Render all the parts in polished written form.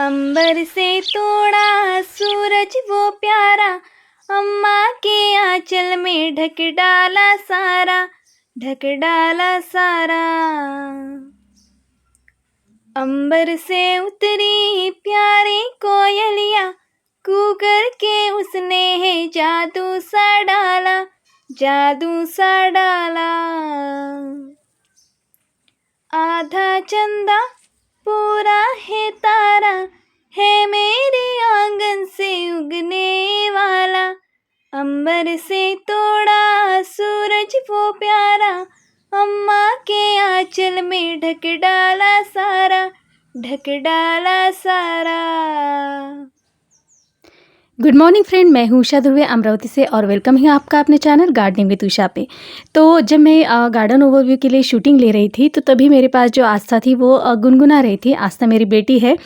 अंबर से तोड़ा सूरज वो प्यारा, अम्मा के आंचल में ढक डाला सारा, ढक डाला सारा। अंबर से उतरी प्यारी कोयलिया, कूकर के उसने है जादू सा डाला, जादू सा डाला। आधा चंदा पूरा है तारा, है मेरे आंगन से उगने वाला। अंबर से तोड़ा सूरज वो प्यारा, अम्मा के आंचल में ढक डाला सारा, ढक डाला सारा। गुड मॉर्निंग फ्रेंड, मैं हूँ उषा ध्रुवे अमरावती से और वेलकम है आपका अपने चैनल गार्डनिंग विद उषा पे। तो जब मैं गार्डन ओवरव्यू के लिए शूटिंग ले रही थी तो तभी मेरे पास जो आस्था थी वो गुनगुना रही थी। आस्था मेरी बेटी है,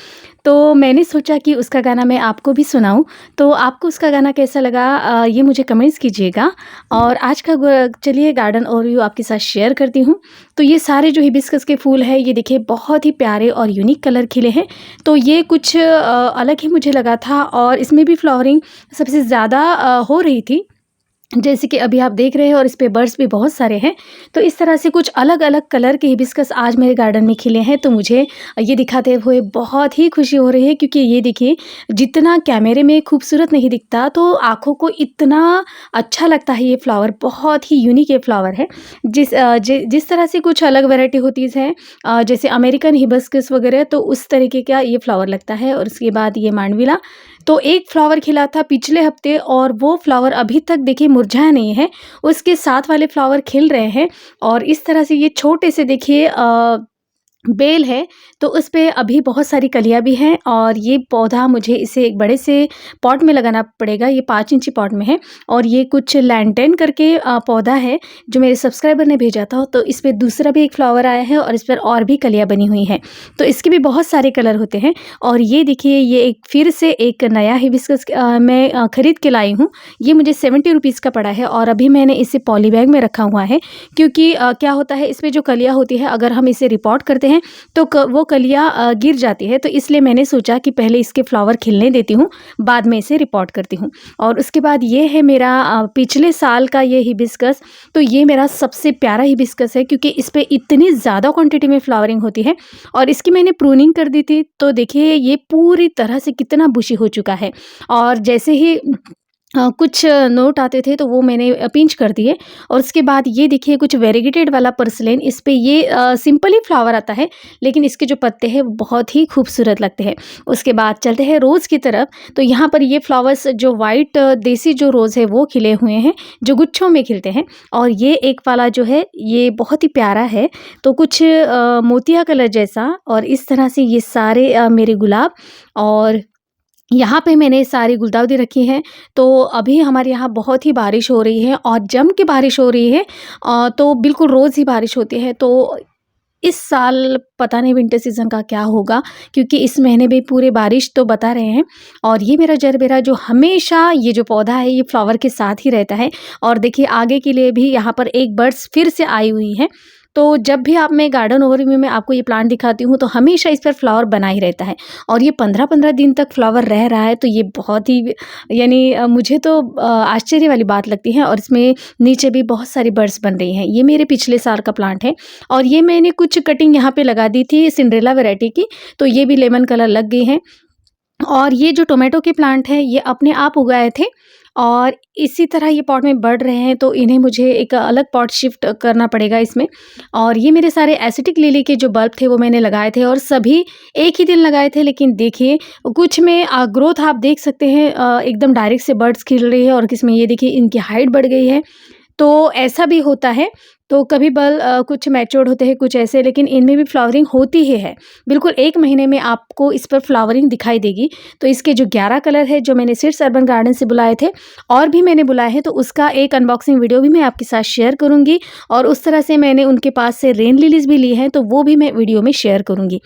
तो मैंने सोचा कि उसका गाना मैं आपको भी सुनाऊं। तो आपको उसका गाना कैसा लगा ये मुझे कमेंट्स कीजिएगा। और आज का चलिए गार्डन ओवरव्यू आपके साथ शेयर करती हूँ। तो ये सारे जो हिबिस्कस के फूल हैं ये देखिए बहुत ही प्यारे और यूनिक कलर खिले हैं। तो ये कुछ अलग ही मुझे लगा था और इसमें भी फ्लावरिंग सबसे ज़्यादा हो रही थी, जैसे कि अभी आप देख रहे हैं, और इस पे बर्ड्स भी बहुत सारे हैं। तो इस तरह से कुछ अलग अलग कलर के हिबिस्कस आज मेरे गार्डन में खिले हैं। तो मुझे ये दिखाते हुए बहुत ही खुशी हो रही है, क्योंकि ये देखिए जितना कैमरे में खूबसूरत नहीं दिखता तो आँखों को इतना अच्छा लगता है। ये फ्लावर बहुत ही यूनिक ये फ्लावर है। जिस तरह से कुछ अलग वैरायटी होती है जैसे अमेरिकन हिबिस्कस वगैरह, तो उस तरीके का ये फ्लावर लगता है। और उसके बाद ये मांडविला, तो एक फ्लावर खिला था पिछले हफ्ते और वो फ्लावर अभी तक देखिए मुरझाया नहीं है, उसके साथ वाले फ्लावर खिल रहे हैं। और इस तरह से ये छोटे से देखिए बेल है, तो उस पे अभी बहुत सारी कलियाँ भी हैं। और ये पौधा मुझे इसे एक बड़े से पॉट में लगाना पड़ेगा। ये 5 इंची पॉट में है और ये कुछ लैंटेन करके पौधा है जो मेरे सब्सक्राइबर ने भेजा था। तो इस पे दूसरा भी एक फ्लावर आया है और इस पर और भी कलियाँ बनी हुई हैं। तो इसके भी बहुत सारे कलर होते हैं। और ये देखिए ये एक फिर से एक नया हिबिस्कस मैं ख़रीद के लाई हूँ। ये मुझे 70 रुपीज़ का पड़ा है और अभी मैंने इसे पॉली बैग में रखा हुआ है, क्योंकि क्या होता है इसमें जो कलियाँ होती है अगर हम इसे रिपोर्ट करते हैं तो वो कलियाँ गिर जाती है। तो इसलिए मैंने सोचा कि पहले इसके फ्लावर खिलने देती हूँ, बाद में इसे रिपोर्ट करती हूँ। और उसके बाद ये है मेरा पिछले साल का ये हिबिस्कस। तो ये मेरा सबसे प्यारा हिबिस्कस है, क्योंकि इस पे इतनी ज़्यादा क्वांटिटी में फ्लावरिंग होती है। और इसकी मैंने प्रूनिंग कर दी थी, तो देखिए ये पूरी तरह से कितना बुशी हो चुका है। और जैसे ही कुछ नोट आते थे तो वो मैंने पिंच कर दिए। और उसके बाद ये देखिए कुछ वेरीगेटेड वाला पर्सलेन, इस पे ये सिंपल ही फ्लावर आता है, लेकिन इसके जो पत्ते हैं वो बहुत ही खूबसूरत लगते हैं। उसके बाद चलते हैं रोज़ की तरफ। तो यहाँ पर ये फ्लावर्स जो वाइट देसी जो रोज़ है वो खिले हुए हैं, जो गुच्छों में खिलते हैं। और ये एक वाला जो है ये बहुत ही प्यारा है, तो कुछ मोतिया कलर जैसा। और इस तरह से ये सारे मेरे गुलाब, और यहाँ पे मैंने सारी गुलदाउदी रखी हैं। तो अभी हमारे यहाँ बहुत ही बारिश हो रही है और जम के बारिश हो रही है। तो बिल्कुल रोज़ ही बारिश होती है। तो इस साल पता नहीं विंटर सीज़न का क्या होगा, क्योंकि इस महीने में पूरे बारिश तो बता रहे हैं। और ये मेरा जरबेरा जो हमेशा ये जो पौधा है ये फ्लावर के साथ ही रहता है। और देखिए आगे के लिए भी यहाँ पर एक बर्ड्स फिर से आई हुई है। तो जब भी आप मैं गार्डन ओवरव्यू में आपको ये प्लांट दिखाती हूँ तो हमेशा इस पर फ्लावर बना ही रहता है। और ये 15-15 दिन तक फ्लावर रह रहा है, तो ये बहुत ही यानी मुझे तो आश्चर्य वाली बात लगती है। और इसमें नीचे भी बहुत सारी बर्ड्स बन रही हैं। ये मेरे पिछले साल का प्लांट है और ये मैंने कुछ कटिंग यहाँ पे लगा दी थी सिंड्रेला वैरायटी की, तो ये भी लेमन कलर लग गई हैं। और ये जो टोमेटो के प्लांट हैं ये अपने आप उगाए थे और इसी तरह ये पॉट में बढ़ रहे हैं, तो इन्हें मुझे एक अलग पॉट शिफ्ट करना पड़ेगा इसमें। और ये मेरे सारे एसिटिक लिली के जो बल्ब थे वो मैंने लगाए थे और सभी एक ही दिन लगाए थे, लेकिन देखिए कुछ में ग्रोथ आप देख सकते हैं एकदम डायरेक्ट से बर्ड्स खिल रही है और किसमें ये देखिए इनकी हाइट बढ़ गई है। तो ऐसा भी होता है। तो कभी कुछ मैच्योर्ड होते हैं कुछ ऐसे, लेकिन इनमें भी फ्लावरिंग होती ही है। बिल्कुल 1 महीने में आपको इस पर फ्लावरिंग दिखाई देगी। तो इसके जो 11 कलर है जो मैंने सीड्स अर्बन गार्डन से बुलाए थे, और भी मैंने बुलाए हैं, तो उसका एक अनबॉक्सिंग वीडियो भी मैं आपके साथ शेयर करूँगी। और उस तरह से मैंने उनके पास से रेन लिलीज़ भी ली हैं, तो वो भी मैं वीडियो में शेयर करूँगी।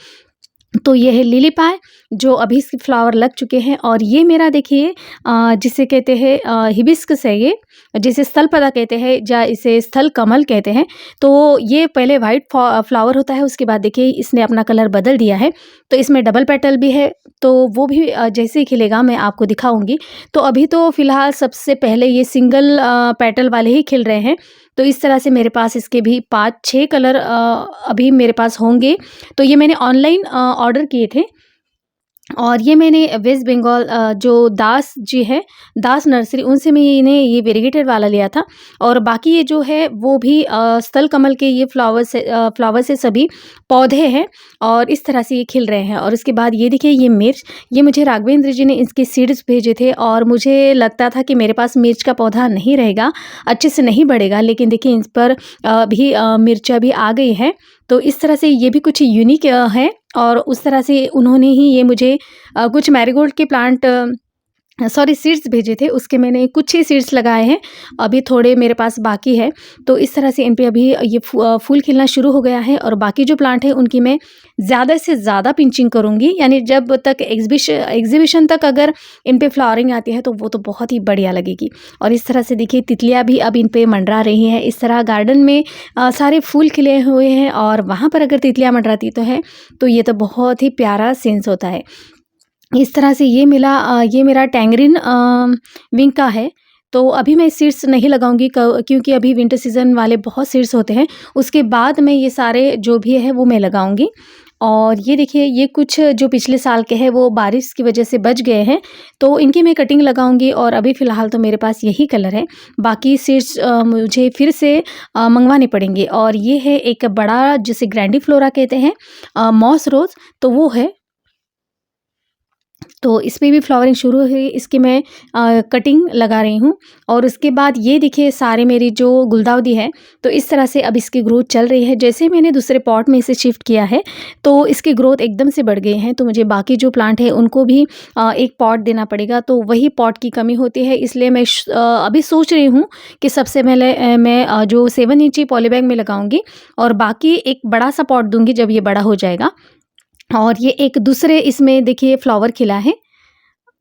तो ये है लिली पाय जो अभी इसके फ्लावर लग चुके हैं। और ये मेरा देखिए जिसे कहते हैं हिबिस्कस है ये, जिसे स्थल पदा कहते हैं या इसे स्थल कमल कहते हैं। तो ये पहले वाइट फ्लावर होता है, उसके बाद देखिए इसने अपना कलर बदल दिया है। तो इसमें डबल पेटल भी है, तो वो भी जैसे ही खिलेगा मैं आपको दिखाऊंगी। तो अभी तो फिलहाल सबसे पहले ये सिंगल पेटल वाले ही खिल रहे हैं। तो इस तरह से मेरे पास इसके भी 5-6 कलर अभी मेरे पास होंगे। तो ये मैंने ऑनलाइन ऑर्डर किए थे, और ये मैंने वेस्ट बंगाल जो दास जी है, दास नर्सरी, उनसे मैंने ये वेरीगेटेड वाला लिया था। और बाकी ये जो है वो भी स्थल कमल के ये फ्लावर से सभी पौधे हैं, और इस तरह से ये खिल रहे हैं। और उसके बाद ये देखिए ये मिर्च, ये मुझे राघवेंद्र जी ने इसके सीड्स भेजे थे, और मुझे लगता था कि मेरे पास मिर्च का पौधा नहीं रहेगा, अच्छे से नहीं बढ़ेगा, लेकिन देखिए इन पर भी मिर्चा भी आ गई है। तो इस तरह से ये भी कुछ यूनिक है, और उस तरह से उन्होंने ही ये मुझे कुछ मैरीगोल्ड के प्लांट सीड्स भेजे थे, उसके मैंने कुछ ही सीड्स लगाए हैं, अभी थोड़े मेरे पास बाकी है। तो इस तरह से इन पे अभी ये फूल खिलना शुरू हो गया है, और बाकी जो प्लांट है उनकी मैं ज़्यादा से ज़्यादा पिंचिंग करूँगी, यानी जब तक एग्जीबिशन तक अगर इन पे फ्लावरिंग आती है तो वो तो बहुत ही बढ़िया लगेगी। और इस तरह से देखिए तितलियाँ भी अब इन पे मंडरा रही हैं। इस तरह गार्डन में सारे फूल खिले हुए हैं, और वहाँ पर अगर तितलियाँ मंडराती तो है, तो ये तो बहुत ही प्यारा सीन्स होता है। इस तरह से ये ये मेरा टैंगरिन विंग का है। तो अभी मैं सीड्स नहीं लगाऊंगी, क्योंकि अभी विंटर सीज़न वाले बहुत सीड्स होते हैं, उसके बाद मैं ये सारे जो भी है वो मैं लगाऊंगी। और ये देखिए ये कुछ जो पिछले साल के हैं वो बारिश की वजह से बच गए हैं, तो इनकी मैं कटिंग लगाऊंगी। और अभी फ़िलहाल तो मेरे पास यही कलर है, बाकी सीड्स मुझे फिर से मंगवाने पड़ेंगे। और ये है एक बड़ा, जिसे ग्रैंडीफ्लोरा कहते हैं, मॉस रोज़, तो वो है। तो इस पे भी फ्लावरिंग शुरू हुई, इसकी मैं कटिंग लगा रही हूँ। और उसके बाद ये देखिए सारे मेरी जो गुलदाउदी है, तो इस तरह से अब इसकी ग्रोथ चल रही है। जैसे ही मैंने दूसरे पॉट में इसे शिफ्ट किया है, तो इसकी ग्रोथ एकदम से बढ़ गई है। तो मुझे बाकी जो प्लांट है उनको भी एक पॉट देना पड़ेगा, तो वही पॉट की कमी होती है। इसलिए मैं अभी सोच रही हूँ कि सबसे पहले मैं जो 7 इंची पॉलीबैग में लगाऊंगी, और बाकी एक बड़ा सा पॉट दूंगी जब ये बड़ा हो जाएगा। और ये एक दूसरे इसमें देखिए फ्लावर खिला है।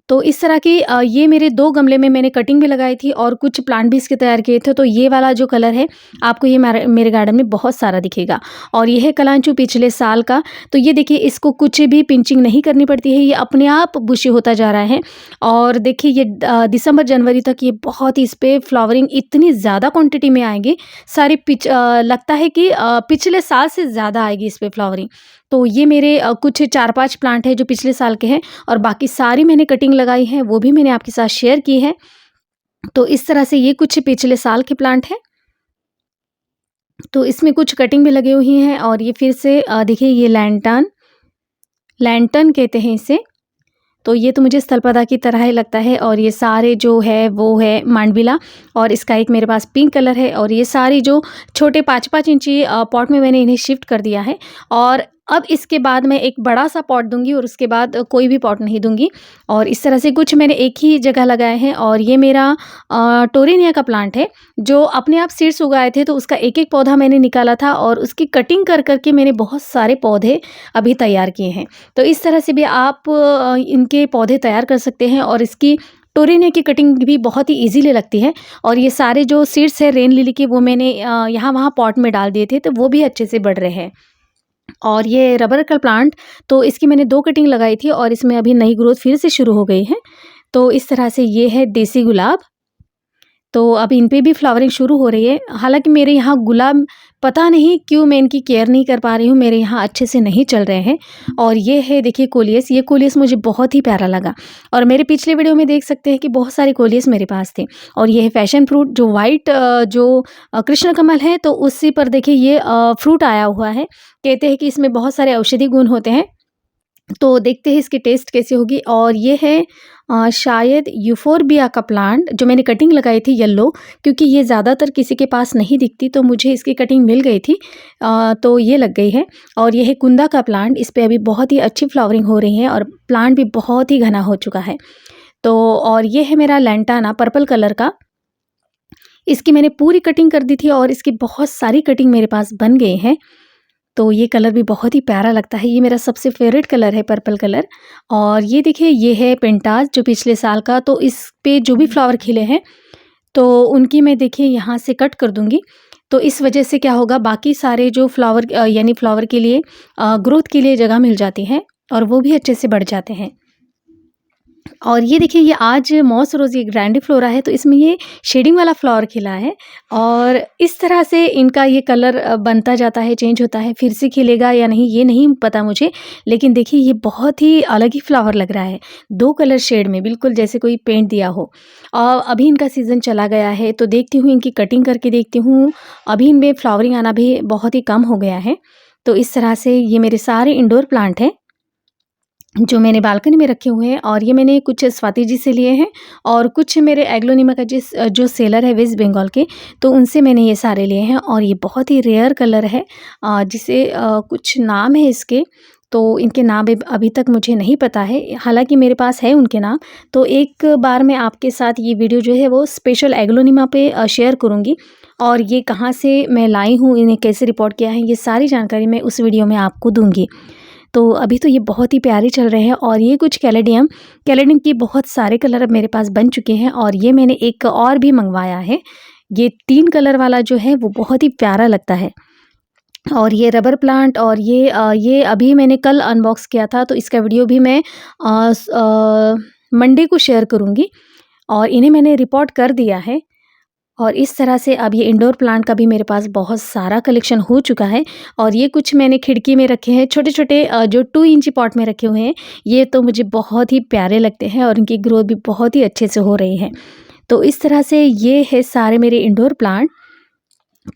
तो इस तरह की ये मेरे 2 गमले में मैंने कटिंग भी लगाई थी, और कुछ प्लांट भी इसके तैयार किए थे। तो ये वाला जो कलर है आपको ये मेरे गार्डन में बहुत सारा दिखेगा। और ये है कलांचू पिछले साल का। तो ये देखिए इसको कुछ भी पिंचिंग नहीं करनी पड़ती है, ये अपने आप बुशी होता जा रहा है। और देखिए ये दिसंबर जनवरी तक ये बहुत ही, इस पर फ्लावरिंग इतनी ज़्यादा क्वान्टिटी में आएगी, सारी लगता है कि पिछले साल से ज़्यादा आएगी इस पर फ्लावरिंग। तो ये मेरे कुछ 4-5 प्लांट हैं जो पिछले साल के हैं, और बाकी सारी मैंने कटिंग लगाई है, वो भी मैंने आपके साथ शेयर की है। तो इस तरह से ये कुछ पिछले साल के प्लांट हैं, तो इसमें कुछ कटिंग भी लगी हुई हैं। और ये फिर से देखिए ये लैंटर्न कहते हैं इसे। तो ये तो मुझे स्थलपदा की तरह ही लगता है। और ये सारे जो है वो है मांडविला, और इसका एक मेरे पास पिंक कलर है। और ये सारी जो छोटे 5-5 इंची पॉट में मैंने इन्हें शिफ्ट कर दिया है। और अब इसके बाद मैं एक बड़ा सा पॉट दूंगी, और उसके बाद कोई भी पॉट नहीं दूंगी। और इस तरह से कुछ मैंने एक ही जगह लगाए हैं। और ये मेरा टोरेनिया का प्लांट है, जो अपने आप सीड्स उगाए थे, तो उसका एक एक पौधा मैंने निकाला था, और उसकी कटिंग कर करके मैंने बहुत सारे पौधे अभी तैयार किए हैं। तो इस तरह से भी आप इनके पौधे तैयार कर सकते हैं। और इसकी टोरेनिया की कटिंग भी बहुत ही इजीली लगती है। और ये सारे जो सीड्स है रेन लिली के, वो मैंने यहाँ वहाँ पॉट में डाल दिए थे, तो वो भी अच्छे से बढ़ रहे हैं। और ये रबर का प्लांट, तो इसकी मैंने 2 कटिंग लगाई थी, और इसमें अभी नई ग्रोथ फिर से शुरू हो गई है। तो इस तरह से ये है देसी गुलाब, तो अब इन पे भी फ्लावरिंग शुरू हो रही है। हालांकि मेरे यहाँ गुलाब, पता नहीं क्यों मैं इनकी केयर नहीं कर पा रही हूँ, मेरे यहाँ अच्छे से नहीं चल रहे हैं। और ये है देखिए कोलियस, ये कोलियस मुझे बहुत ही प्यारा लगा। और मेरे पिछले वीडियो में देख सकते हैं कि बहुत सारे कोलियस मेरे पास थे। और ये है फैशन फ्रूट, जो वाइट जो कृष्ण कमल है, तो उसी पर देखिए ये फ्रूट आया हुआ है। कहते हैं कि इसमें बहुत सारे औषधि गुण होते हैं, तो देखते हैं इसकी टेस्ट कैसी होगी। और ये है शायद यूफोरबिया का प्लांट, जो मैंने कटिंग लगाई थी येलो, क्योंकि ये ज़्यादातर किसी के पास नहीं दिखती, तो मुझे इसकी कटिंग मिल गई थी, तो ये लग गई है। और ये है कुंदा का प्लांट, इस पर अभी बहुत ही अच्छी फ्लावरिंग हो रही है, और प्लांट भी बहुत ही घना हो चुका है। तो और ये है मेरा लैंटाना पर्पल कलर का, इसकी मैंने पूरी कटिंग कर दी थी, और इसकी बहुत सारी कटिंग मेरे पास बन गई हैं। तो ये कलर भी बहुत ही प्यारा लगता है, ये मेरा सबसे फेवरेट कलर है पर्पल कलर। और ये देखिए ये है पेंटास, जो पिछले साल का, तो इस पे जो भी फ्लावर खिले हैं, तो उनकी मैं देखिए यहाँ से कट कर दूँगी। तो इस वजह से क्या होगा, बाकी सारे जो फ्लावर यानी फ्लावर के लिए ग्रोथ के लिए जगह मिल जाती है और वो भी अच्छे से बढ़ जाते हैं। और ये देखिए, ये आज मॉस रोज़ ये ग्रैंडिफ्लोरा है, तो इसमें ये शेडिंग वाला फ्लावर खिला है और इस तरह से इनका ये कलर बनता जाता है, चेंज होता है। फिर से खिलेगा या नहीं ये नहीं पता मुझे, लेकिन देखिए ये बहुत ही अलग ही फ्लावर लग रहा है, 2 कलर शेड में, बिल्कुल जैसे कोई पेंट दिया हो। और अभी इनका सीज़न चला गया है, तो देखती हूँ इनकी कटिंग करके देखती हूँ। अभी इनमें फ्लावरिंग आना भी बहुत ही कम हो गया है। तो इस तरह से ये मेरे सारे इंडोर प्लांट हैं जो मैंने बालकनी में रखे हुए हैं, और ये मैंने कुछ स्वाति जी से लिए हैं और कुछ मेरे एग्लोनिमा का जो सेलर है वेस्ट बंगाल के, तो उनसे मैंने ये सारे लिए हैं। और ये बहुत ही रेयर कलर है, जिसे कुछ नाम है इसके, तो इनके नाम अभी तक मुझे नहीं पता है, हालांकि मेरे पास है उनके नाम। तो एक बार मैं आपके साथ ये वीडियो जो है वो स्पेशल एग्लोनिमा पे शेयर करूँगी, और ये कहाँ से मैं लाई हूँ, इन्हें कैसे रिपोर्ट किया है, ये सारी जानकारी मैं उस वीडियो में आपको दूँगी। तो अभी तो ये बहुत ही प्यारे चल रहे हैं। और ये कुछ कैलेडियम के बहुत सारे कलर अब मेरे पास बन चुके हैं, और ये मैंने एक और भी मंगवाया है। ये 3 कलर वाला जो है वो बहुत ही प्यारा लगता है। और ये रबर प्लांट, और ये अभी मैंने कल अनबॉक्स किया था, तो इसका वीडियो भी मैं मंडे को शेयर करूँगी। और इन्हें मैंने रिपोर्ट कर दिया है। और इस तरह से अब ये इंडोर प्लांट का भी मेरे पास बहुत सारा कलेक्शन हो चुका है। और ये कुछ मैंने खिड़की में रखे हैं, छोटे-छोटे जो 2 इंची पॉट में रखे हुए हैं। ये तो मुझे बहुत ही प्यारे लगते हैं और इनकी ग्रोथ भी बहुत ही अच्छे से हो रही है। तो इस तरह से ये है सारे मेरे इंडोर प्लांट।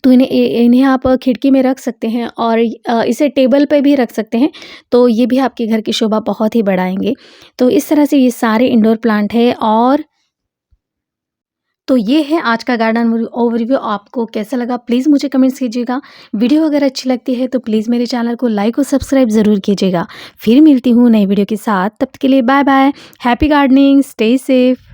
तो इन्हें आप खिड़की में रख सकते हैं और इसे टेबल पे भी रख सकते हैं, तो ये भी आपके घर की शोभा बहुत ही बढ़ाएँगे। तो इस तरह से ये सारे इंडोर प्लांट है। और तो ये है आज का गार्डन ओवरव्यू। आपको कैसा लगा प्लीज़ मुझे कमेंट्स कीजिएगा। वीडियो अगर अच्छी लगती है तो प्लीज़ मेरे चैनल को लाइक और सब्सक्राइब ज़रूर कीजिएगा। फिर मिलती हूँ नई वीडियो के साथ, तब तक के लिए bye bye. Happy gardening, stay safe.